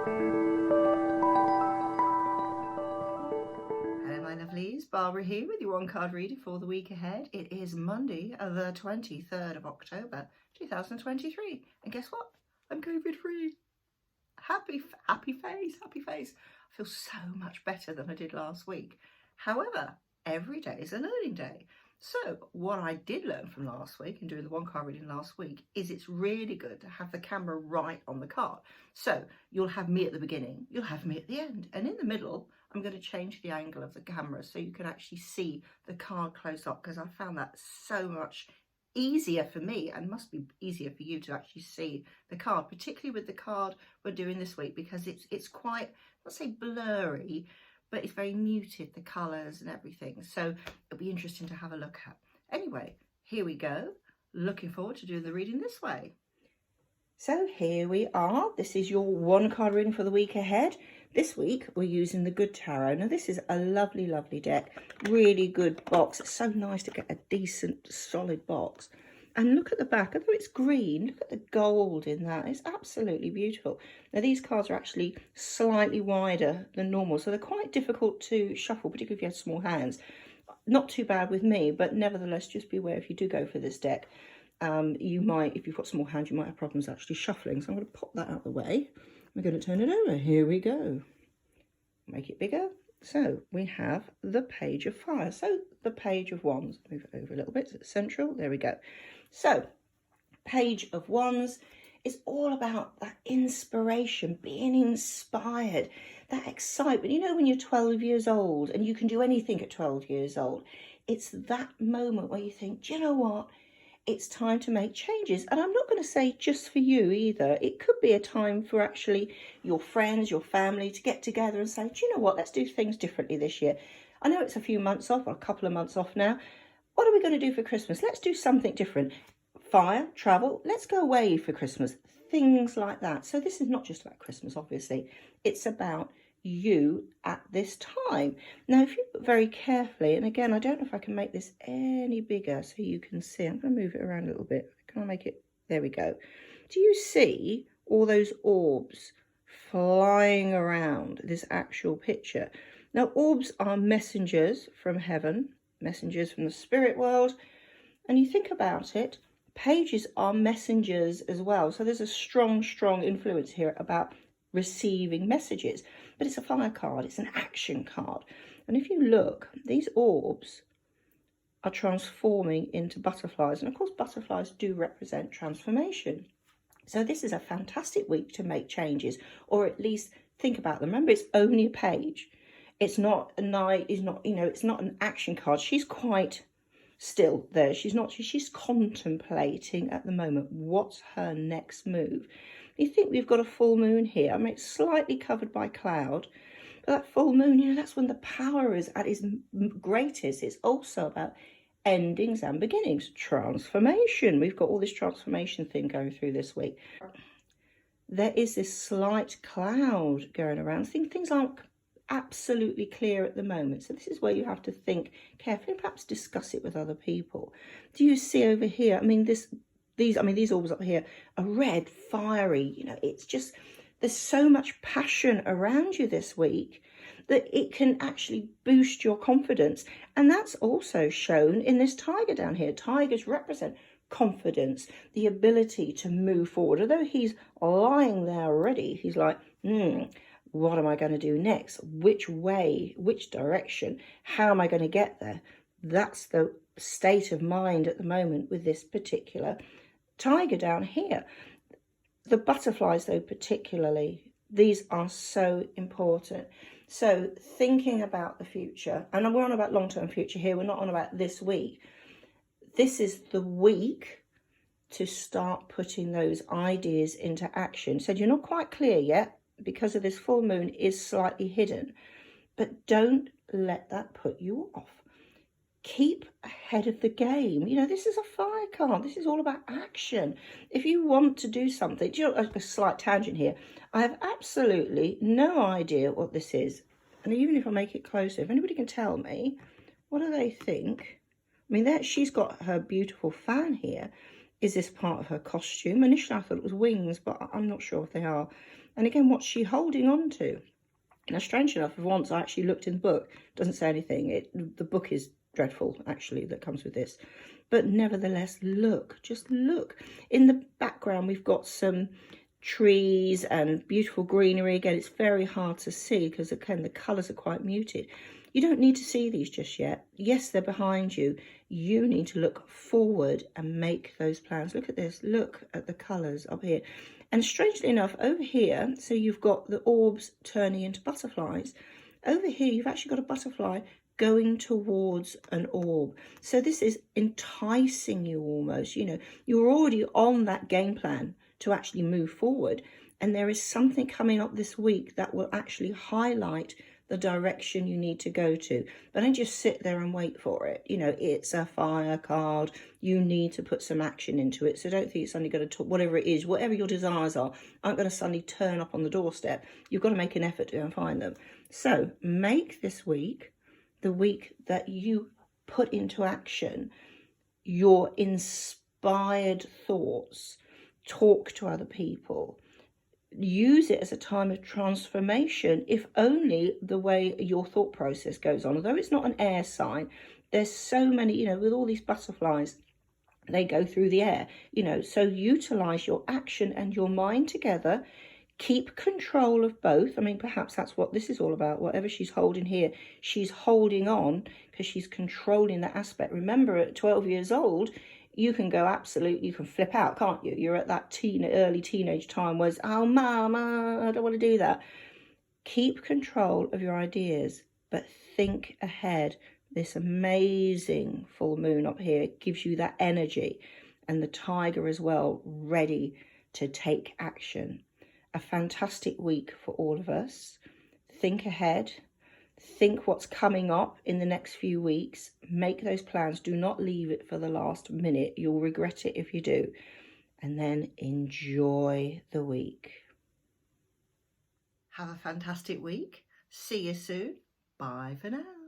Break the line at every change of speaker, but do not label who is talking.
Hello my lovelies, Barbara here with your one card reading for the week ahead. It is Monday the 23rd of October 2023 and guess what? I'm COVID free. Happy face. I feel so much better than I did last week. However, every day is a learning day. So what I did learn from last week and doing the one card reading last week is it's really good to have the camera right on the card. So you'll have me at the beginning, you'll have me at the end, and in the middle I'm going to change the angle of the camera so you can actually see the card close up, because I found that so much easier for me and must be easier for you to actually see the card, particularly with the card we're doing this week, because it's quite, not say blurry, but it's very muted, the colours and everything. So it'll be interesting to have a look at. Anyway, here we go. Looking forward to doing the reading this way. So here we are. This is your one card reading for the week ahead. This week we're using the Good Tarot. Now this is a lovely, lovely deck. Really good box. It's so nice to get a decent, solid box. And look at the back, although it's green, look at the gold in that. It's absolutely beautiful. Now these cards are actually slightly wider than normal, so they're quite difficult to shuffle, particularly if you have small hands. Not too bad with me, but nevertheless, just be aware if you do go for this deck, you might, if you've got small hands, you might have problems actually shuffling. So I'm going to pop that out of the way. We're going to turn it over. Here we go. Make it bigger. So we have the Page of Fire. So the Page of Wands. Move it over a little bit so it's central. There we go. So Page of Wands is all about that inspiration, being inspired, that excitement. You know, when you're 12 years old and you can do anything at 12 years old, it's that moment where you think, do you know what? It's time to make changes. And I'm not going to say just for you either. It could be a time for actually your friends, your family to get together and say, do you know what, let's do things differently this year. I know it's a few months off, or a couple of months off now. What are we going to do for Christmas? Let's do something different. Fire, travel, let's go away for Christmas. Things like that. So this is not just about Christmas, obviously. It's about you at this time. Now, if you look very carefully, and again, I don't know if I can make this any bigger so you can see. I'm going to move it around a little bit. Can I make it? There we go. Do you see all those orbs flying around this actual picture? Now, orbs are messengers from heaven, messengers from the spirit world. And you think about it, pages are messengers as well. So there's a strong influence here about receiving messages. But it's a fire card, it's an action card. And if you look, these orbs are transforming into butterflies. And of course, butterflies do represent transformation. So this is a fantastic week to make changes, or at least think about them. Remember, it's only a page. It's not a knight, it's not, you know, it's not an action card. She's quite still there. She's contemplating at the moment what's her next move. You think we've got a full moon here. I mean, it's slightly covered by cloud, but that full moon, you know, that's when the power is at its greatest. It's also about endings and beginnings, transformation. We've got all this transformation thing going through this week. There is this slight cloud going around. Things aren't absolutely clear at the moment, so this is where you have to think carefully and perhaps discuss it with other people. Do you see over here, I mean, these orbs up here are red, fiery, you know, it's just, there's so much passion around you this week that it can actually boost your confidence. And that's also shown in this tiger down here. Tigers represent confidence, the ability to move forward. Although he's lying there already, he's like, what am I going to do next? Which way, which direction? How am I going to get there? That's the state of mind at the moment with this particular tiger down here. The butterflies, though, particularly, these are so important. So thinking about the future, and we're on about long-term future here, we're not on about this week. This is the week to start putting those ideas into action. So you're not quite clear yet, because of this full moon is slightly hidden, but don't let that put you off. Keep ahead of the game. You know, this is a fire card. This is all about action. If you want to do something, do you know, a slight tangent here. I have absolutely no idea what this is. And even if I make it closer, if anybody can tell me, what do they think? I mean, she's got her beautiful fan here. Is this part of her costume? Initially I thought it was wings, but I'm not sure if they are. And again, what's she holding on to? Now, strange enough, once I actually looked in the book, it doesn't say anything. The book is dreadful, actually, that comes with this. But nevertheless, look, just look. In the background, we've got some trees and beautiful greenery. Again, it's very hard to see because, again, the colours are quite muted. You don't need to see these just yet. Yes, they're behind you. You need to look forward and make those plans. Look at this. Look at the colours up here. And strangely enough, over here, so you've got the orbs turning into butterflies. Over here, you've actually got a butterfly going towards an orb. So this is enticing you almost. You know, you're already on that game plan to actually move forward. And there is something coming up this week that will actually highlight the direction you need to go to. But don't just sit there and wait for it. You know, it's a fire card. You need to put some action into it. So don't think it's suddenly going to, whatever it is, whatever your desires are, aren't going to suddenly turn up on the doorstep. You've got to make an effort to go and find them. So make this week the week that you put into action your inspired thoughts. Talk to other people. Use it as a time of transformation, if only the way your thought process goes on. Although it's not an air sign, there's so many, you know, with all these butterflies, they go through the air, you know, so utilize your action and your mind together. Keep control of both. I mean, perhaps that's what this is all about. Whatever she's holding here, she's holding on because she's controlling that aspect. Remember, at 12 years old, you can go absolutely, you can flip out, can't you? You're at that early teenage time where it's, oh, mama, I don't want to do that. Keep control of your ideas, but think ahead. This amazing full moon up here gives you that energy, and the tiger as well, ready to take action. A fantastic week for all of us. Think ahead. Think what's coming up in the next few weeks. Make those plans. Do not leave it for the last minute. You'll regret it if you do. And then enjoy the week. Have a fantastic week. See you soon. Bye for now.